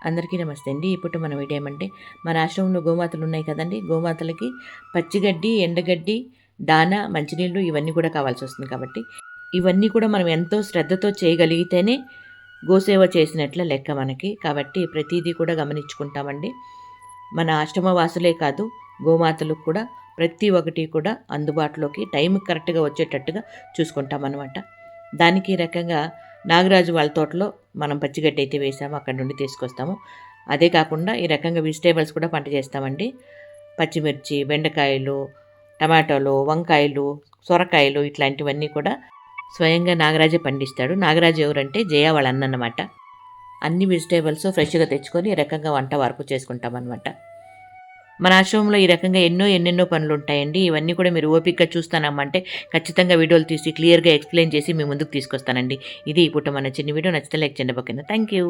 అందరికీ నమస్తే అండి. ఇప్పుడు మన వీడియో ఏమంటే మన ఆశ్రమంలో గోమాతలు ఉన్నాయి కదండి. గోమాతలకి పచ్చిగడ్డి, ఎండగడ్డి, దాన, మంచినీళ్ళు ఇవన్నీ కూడా కావాల్సి వస్తుంది. కాబట్టి ఇవన్నీ కూడా మనం ఎంతో శ్రద్ధతో చేయగలిగితేనే గోసేవ చేసినట్ల లెక్క మనకి. కాబట్టి ప్రతిదీ కూడా గమనించుకుంటామండి. మన ఆశ్రమ వాసులే కాదు, గోమాతలకు కూడా ప్రతి ఒక్కటి కూడా అందుబాటులోకి టైం కరెక్ట్గా వచ్చేటట్టుగా చూసుకుంటామన్నమాట. దానికి ఈ రకంగా నాగరాజు వాళ్ళ తోటలో మనం పచ్చిగడ్డి అయితే వేసాము, అక్కడ నుండి తీసుకొస్తాము. అదే కాకుండా ఈ రకంగా వెజిటేబుల్స్ కూడా పంట చేస్తామండి. పచ్చిమిర్చి, బెండకాయలు, టమాటోలు, వంకాయలు, సొరకాయలు ఇట్లాంటివన్నీ కూడా స్వయంగా నాగరాజే పండిస్తాడు. నాగరాజు ఎవరంటే జయ వాళ్ళ అన్న అన్నమాట. అన్ని వెజిటేబుల్స్ ఫ్రెష్గా తెచ్చుకొని ఈ రకంగా వంట వరకు చేసుకుంటామన్నమాట. మన ఆశ్రమంలో ఈ రకంగా ఎన్నెన్నో పనులు ఉంటాయండి. ఇవన్నీ కూడా మీరు ఓపికగా చూస్తానమ్మంటే ఖచ్చితంగా వీడియోలు తీసి క్లియర్గా ఎక్స్ప్లెయిన్ చేసి మీ ముందుకు తీసుకొస్తానండి. ఇది ఇప్పుడు మన చిన్న వీడియో. నచ్చితే లైక్ చేయండి. ఓకేనా? Thank you.